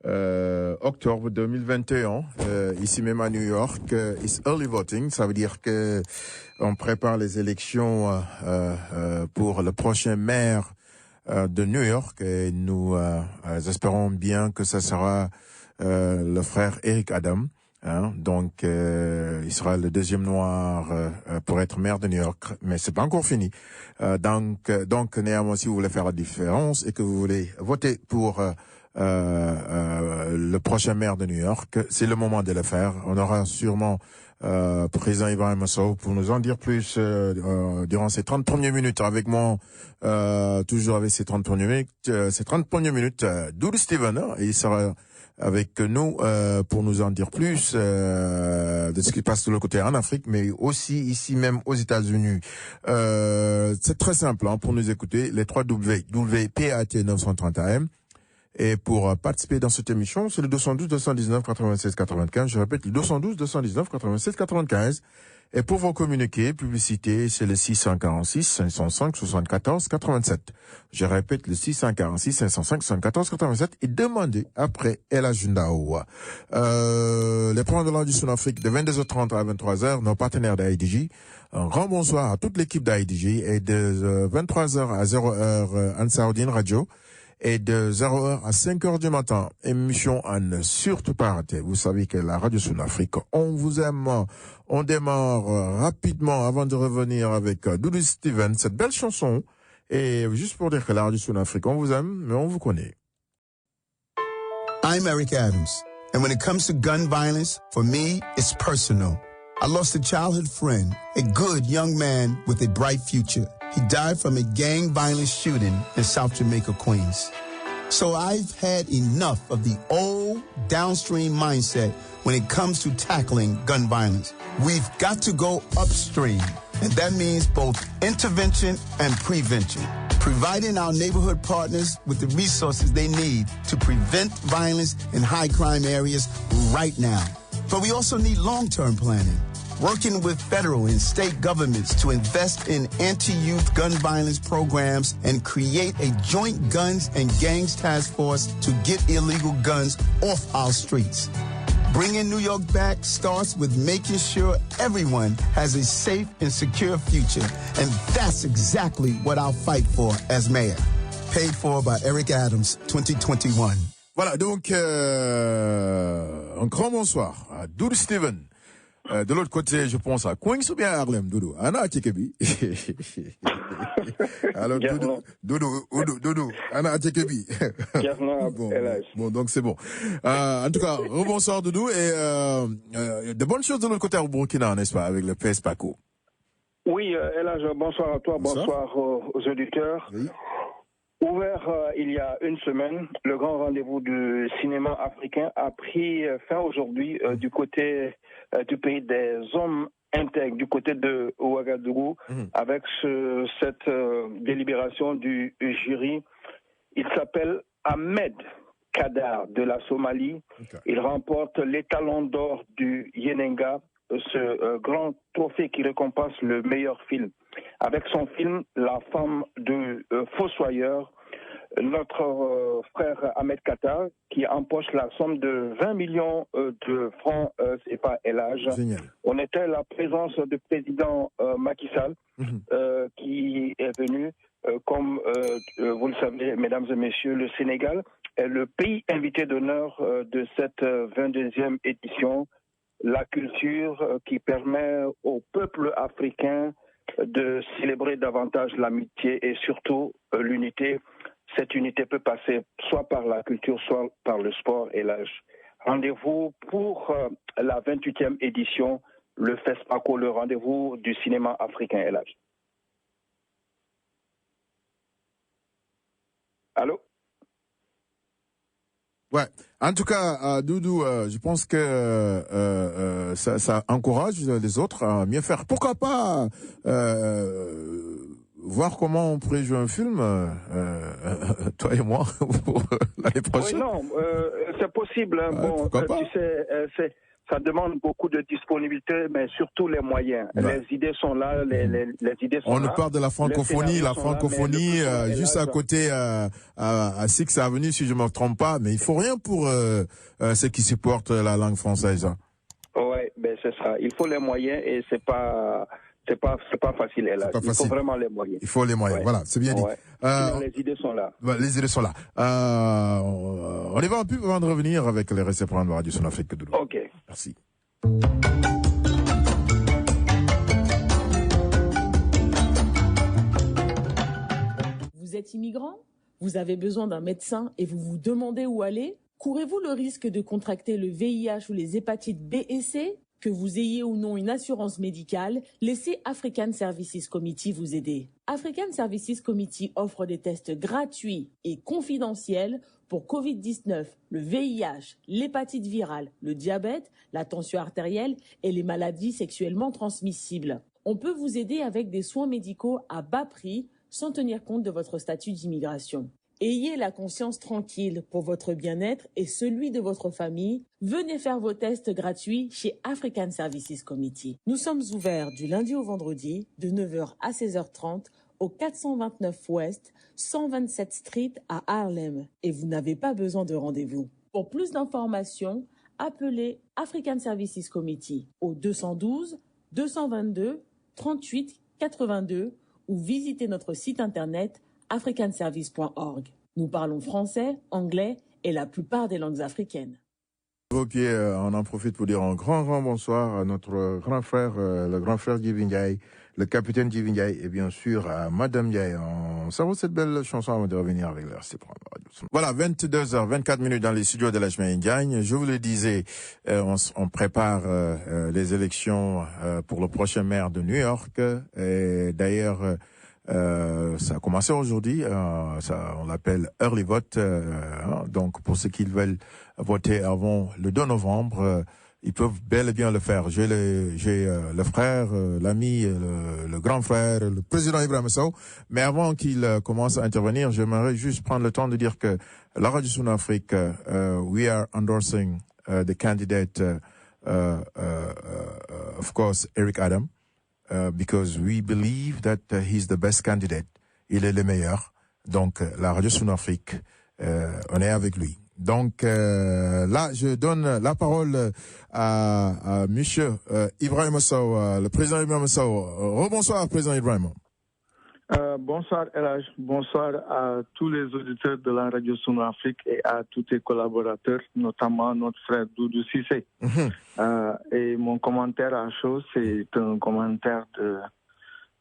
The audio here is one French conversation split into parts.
octobre 2021, ici même à New York. It's early voting, ça veut dire que on prépare les élections pour le prochain maire de New York et nous espérons bien que ça sera le frère Eric Adam. Donc, il sera le deuxième noir pour être maire de New York, mais c'est pas encore fini. Donc, néanmoins, si vous voulez faire la différence et que vous voulez voter pour le prochain maire de New York, c'est le moment de le faire. On aura sûrement président Ibrahim Massow pour nous en dire plus durant ces 30 premières minutes avec moi, toujours avec ces 30 premières minutes, Doudou Steven, et il sera avec nous pour nous en dire plus de ce qui passe de l'autre côté en Afrique, mais aussi ici même aux États-Unis. C'est très simple pour nous écouter, les 3 WPAT 930 AM. Et pour participer dans cette émission, c'est le 212 219 96 95. Je répète, le 212 219 96 95. Et pour vous communiquer, publicité, c'est le 646 505 74 87. Je répète, le 646 505 74 87 et demandez après El Ajundao. Les programmes de l'Andu Sud Afrique de 22h30 à 23h, nos partenaires d'AIDJ. Un grand bonsoir à toute l'équipe d'AIDJ et de 23h à 0h Ansaoudine Radio. Et de 0h à 5h du matin, émission à ne surtout pas rater. Vous savez que la Radio Sud-Afrique, on vous aime. On démarre rapidement avant de revenir avec Doudou Steven, cette belle chanson. Et juste pour dire que la Radio Sud-Afrique, on vous aime, mais on vous connaît. I'm Eric Adams. And when it comes to gun violence, for me, it's personal. I lost a childhood friend, a good young man with a bright future. He died from a gang violence shooting in South Jamaica, Queens. So I've had enough of the old downstream mindset when it comes to tackling gun violence. We've got to go upstream, and that means both intervention and prevention, providing our neighborhood partners with the resources they need to prevent violence in high crime areas right now. But we also need long-term planning, working with federal and state governments to invest in anti-youth gun violence programs and create a joint guns and gangs task force to get illegal guns off our streets. Bringing New York back starts with making sure everyone has a safe and secure future. And that's exactly what I'll fight for as mayor. Paid for by Eric Adams, 2021. Voilà, donc un grand bonsoir à Doudou Steven. De l'autre côté, je pense à Queens ou bien à Harlem, Doudou. Anna Atekebi. Alors, Doudou, Anna Atekebi. Bon, donc c'est bon. En tout cas, rebonsoir, Doudou. Et de bonnes choses de l'autre côté au Burkina, n'est-ce pas, avec le PS Paco. Oui, Elage, bonsoir à toi, bonsoir aux auditeurs. Oui. Ouvert il y a une semaine, le grand rendez-vous du cinéma africain a pris fin aujourd'hui du côté du pays des hommes intègres, du côté de Ouagadougou, avec cette délibération du jury. Il s'appelle Ahmed Kadar de la Somalie. Okay. Il remporte l'étalon d'or du Yenenga, ce grand trophée qui récompense le meilleur film. Avec son film La femme de Fossoyeur, notre frère Ahmed Kadar, qui empoche la somme de 20 millions de francs CFA et l'âge. On était à la présence du président Macky Sall, qui est venu, comme vous le savez, mesdames et messieurs, le Sénégal est le pays invité d'honneur de cette 22e édition. La culture qui permet au peuple africain de célébrer davantage l'amitié et surtout l'unité. Cette unité peut passer soit par la culture, soit par le sport et l'âge. Rendez-vous pour la 28e édition, le FESPACO, le rendez-vous du cinéma africain et l'âge. Allô? Ouais. En tout cas, Doudou, je pense que ça encourage les autres à mieux faire. Pourquoi pas voir comment on pourrait jouer un film, toi et moi, pour l'année prochaine. Oui, non, c'est possible. Hein. Bon, pourquoi pas? Tu sais, ça demande beaucoup de disponibilité, mais surtout les moyens. Ouais. Les idées sont là, les idées sont là. On nous parle de la francophonie, juste à côté à Six Avenue, si je ne me trompe pas, mais il faut rien pour ceux qui supportent la langue française. Oui, ben c'est ça. Il faut les moyens et c'est pas facile, là. Il faut vraiment les moyens. Il faut les moyens, voilà, c'est bien dit. Les idées sont là. Les idées sont là. On y va un peu avant de revenir avec les récipients de Radio Son-Afrique de Ok. Merci. Vous êtes immigrant? Vous avez besoin d'un médecin et vous vous demandez où aller? Courez-vous le risque de contracter le VIH ou les hépatites B et C? Que vous ayez ou non une assurance médicale, laissez African Services Committee vous aider. African Services Committee offre des tests gratuits et confidentiels pour Covid-19, le VIH, l'hépatite virale, le diabète, la tension artérielle et les maladies sexuellement transmissibles. On peut vous aider avec des soins médicaux à bas prix sans tenir compte de votre statut d'immigration. Ayez la conscience tranquille pour votre bien-être et celui de votre famille. Venez faire vos tests gratuits chez African Services Committee. Nous sommes ouverts du lundi au vendredi de 9h à 16h30 au 429 Ouest, 127 Street à Harlem. Et vous n'avez pas besoin de rendez-vous. Pour plus d'informations, appelez African Services Committee au 212 222 38 82 ou visitez notre site internet africanservice.org. Nous parlons français, anglais et la plupart des langues africaines. Ok, on en profite pour dire un grand bonsoir à notre grand frère, le grand frère Djiby Ndiaye, le capitaine Djiby Ndiaye et bien sûr à Madame Ndiaye. On s'arrête cette belle chanson avant de revenir avec le RC Programme Radio. Voilà, 22h24 dans les studios de la Chemin Ndiaye. Je vous le disais, on prépare les élections pour le prochain maire de New York. Et d'ailleurs, ça a commencé aujourd'hui, on l'appelle early vote, donc pour ceux qui veulent voter avant le 2 novembre, ils peuvent bel et bien le faire. J'ai le frère, l'ami, le grand frère, le président Ibrahima Sow, mais avant qu'il commence à intervenir, j'aimerais juste prendre le temps de dire que la Radio Son-Afrique, we are endorsing the candidate, of course, Eric Adam. Because we believe that he's the best candidate. Il est le meilleur. Donc, la Radio Son-Afrique, on est avec lui. Donc, là, je donne la parole à monsieur Ibrahima Sow, le président Ibrahima Sow. Rebonsoir, président Ibrahima. Bonsoir Elhaj, bonsoir à tous les auditeurs de la Radio Son-Afrique et à tous tes collaborateurs, notamment notre frère Doudou Cissé. Et mon commentaire à chaud, c'est un commentaire de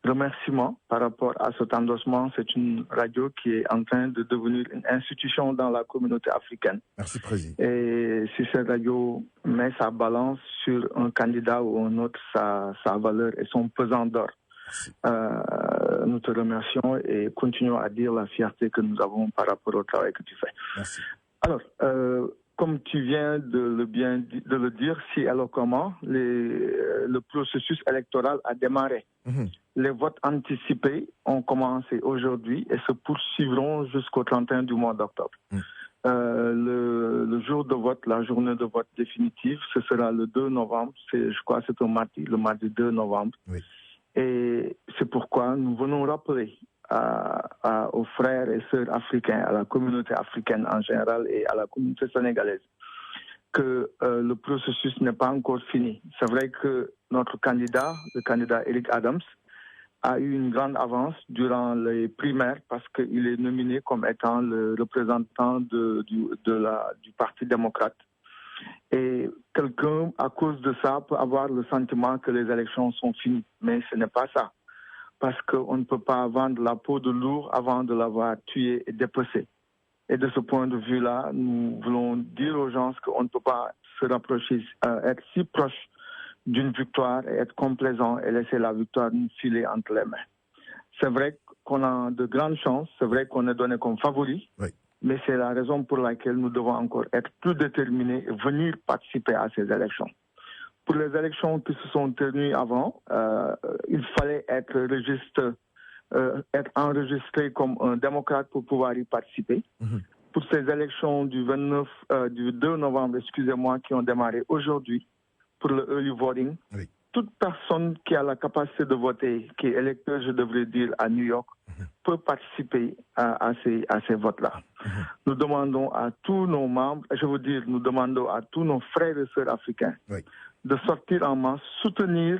remerciement par rapport à cet endossement. C'est une radio qui est en train de devenir une institution dans la communauté africaine. Merci, président. Et si cette radio met sa balance sur un candidat ou un autre, sa valeur et son pesant d'or. Nous te remercions et continuons à dire la fierté que nous avons par rapport au travail que tu fais. Merci. Alors, comme tu viens de le dire, si éloquemment, le processus électoral a démarré. Les votes anticipés ont commencé aujourd'hui et se poursuivront jusqu'au 31 du mois d'octobre. Le jour de vote, la journée de vote définitive, ce sera le 2 novembre. Je crois que c'est un mardi, le mardi 2 novembre. Oui. Et c'est pourquoi nous venons rappeler aux frères et sœurs africains, à la communauté africaine en général et à la communauté sénégalaise, que le processus n'est pas encore fini. C'est vrai que notre candidat, le candidat Eric Adams, a eu une grande avance durant les primaires parce qu'il est nominé comme étant le représentant du Parti démocrate. Et quelqu'un, à cause de ça, peut avoir le sentiment que les élections sont finies. Mais ce n'est pas ça. Parce qu'on ne peut pas vendre la peau de l'ours avant de l'avoir tué et dépecé. Et de ce point de vue-là, nous voulons dire aux gens qu'on ne peut pas se rapprocher, être si proche d'une victoire et être complaisant et laisser la victoire nous filer entre les mains. C'est vrai qu'on a de grandes chances, c'est vrai qu'on est donné comme favori. Oui. Mais c'est la raison pour laquelle nous devons encore être plus déterminés et venir participer à ces élections. Pour les élections qui se sont tenues avant, il fallait être enregistré comme un démocrate pour pouvoir y participer. Pour ces élections du 2 novembre, qui ont démarré aujourd'hui, pour le early voting. Oui. Toute personne qui a la capacité de voter, qui est électeur, je devrais dire, à New York, peut participer à ces votes-là. Nous demandons à tous nos membres, je veux dire, nous demandons à tous nos frères et sœurs africains de sortir en masse, soutenir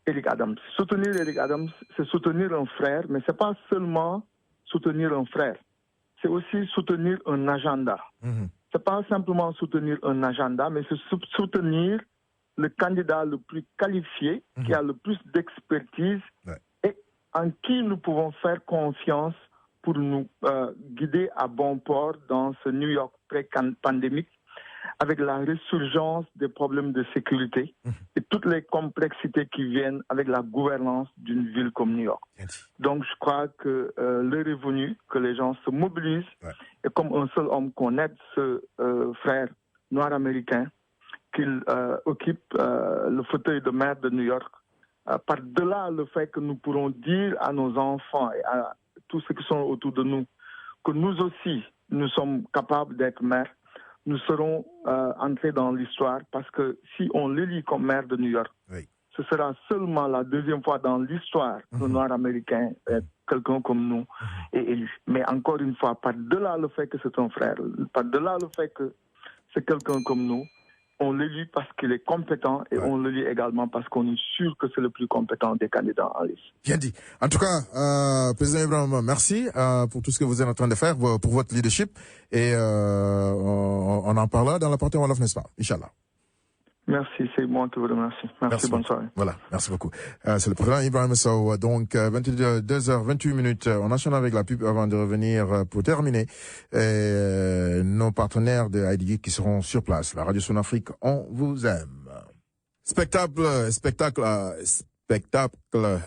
Eric Adams. Soutenir Eric Adams, c'est soutenir un frère, mais c'est pas seulement soutenir un frère. C'est aussi soutenir un agenda. C'est pas simplement soutenir un agenda, mais c'est soutenir le candidat le plus qualifié, qui a le plus d'expertise et en qui nous pouvons faire confiance pour nous guider à bon port dans ce New York pré-pandémique, avec la résurgence des problèmes de sécurité et toutes les complexités qui viennent avec la gouvernance d'une ville comme New York. Donc je crois que l'heure est venue que les gens se mobilisent et comme un seul homme qu'on aide ce frère noir américain qu'il occupe le fauteuil de maire de New York, par-delà le fait que nous pourrons dire à nos enfants et à tous ceux qui sont autour de nous que nous aussi, nous sommes capables d'être maires, nous serons entrés dans l'histoire parce que si on l'élit comme maire de New York, ce sera seulement la deuxième fois dans l'histoire qu'un noir américain, quelqu'un comme nous, est élu. Mais encore une fois, par-delà le fait que c'est un frère, par-delà le fait que c'est quelqu'un comme nous, on l'élit parce qu'il est compétent et on l'élit également parce qu'on est sûr que c'est le plus compétent des candidats en liste. Bien dit. En tout cas, Président Ibrahim, merci pour tout ce que vous êtes en train de faire, pour votre leadership. Et on en parlera dans la partie Wolof, n'est-ce pas? Inch'Allah. Merci, c'est moi qui vous remercie. Merci, bonne soirée. Voilà, merci beaucoup. C'est le président Ibrahim Sow. Donc, 22h28. On enchaîne avec la pub avant de revenir pour terminer. Nos partenaires de IDG qui seront sur place. La Radio Son Afrique, on vous aime. Spectacle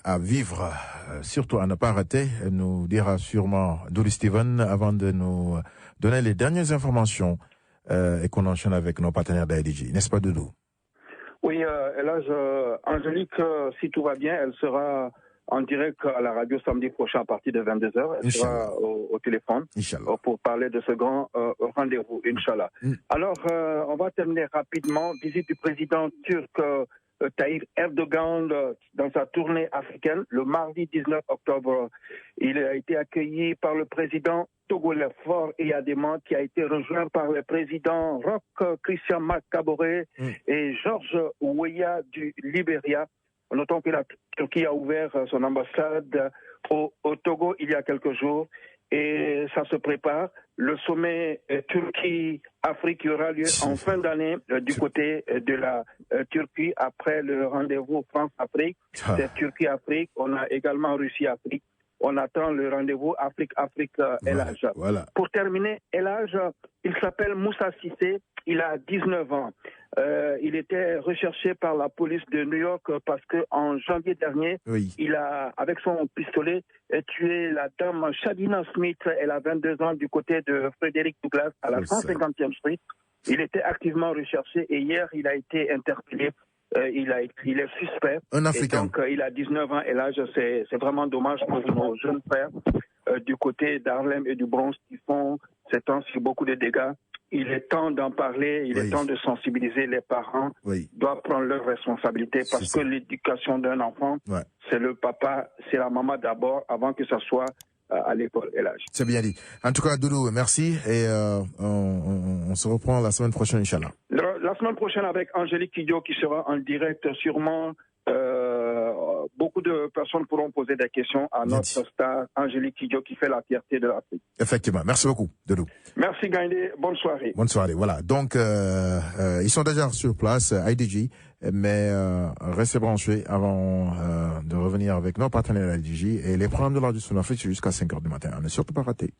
à vivre, surtout à ne pas rater, nous dira sûrement Doudou Steven avant de nous donner les dernières informations et qu'on enchaîne avec nos partenaires d'IDG. N'est-ce pas, Doudou? Oui, hélas, Angélique, si tout va bien, elle sera en direct à la radio samedi prochain à partir de 22h. Elle sera au téléphone pour parler de ce grand rendez-vous, Inch'Allah. Alors, on va terminer rapidement. Visite du président turc Tayyip Erdogan dans sa tournée africaine. Le mardi 19 octobre, il a été accueilli par le président togolais Faure Eyadéma, qui a été rejoint par le président Roch Christian Kaboré et George Weah du Libéria. Notons que la Turquie a ouvert son ambassade au Togo il y a quelques jours et ça se prépare. Le sommet Turquie-Afrique qui aura lieu en fin d'année du côté de la Turquie après le rendez-vous France-Afrique. C'est Turquie-Afrique. On a également Russie-Afrique. On attend le rendez-vous Afrique El Hadj. Voilà. Pour terminer, El Hadj, il s'appelle Moussa Cissé, il a 19 ans. Il était recherché par la police de New York parce qu'en janvier dernier, il a, avec son pistolet, tué la dame Shadina Smith. Elle a 22 ans du côté de Frederick Douglass à la 150e Street. Il était activement recherché et hier, il a été interpellé. Il est suspect. Un Africain. Et donc, il a 19 ans et là, c'est vraiment dommage pour nos jeunes frères du côté d'Harlem et du Bronx qui font ces temps-ci beaucoup de dégâts. Il est temps d'en parler, il est temps de sensibiliser les parents. Doivent prendre leurs responsabilités parce que l'éducation d'un enfant, c'est le papa, c'est la maman d'abord avant que ça soit à l'école et l'âge. C'est bien dit. En tout cas, Doudou, merci et on se reprend la semaine prochaine, Inch'Allah. La semaine prochaine avec Angélique Kidjo qui sera en direct sûrement. Beaucoup de personnes pourront poser des questions à notre star Angélique Kidjo qui fait la fierté de l'Afrique. Effectivement. Merci beaucoup, Doudou. Merci, Gaindé. Bonne soirée. Bonne soirée. Voilà. Donc, ils sont déjà sur place, IDG, mais restez branchés avant de revenir avec nos partenaires IDG et les programmes de l'Ordre du Son Afrique jusqu'à 5h du matin. À ne surtout pas rater.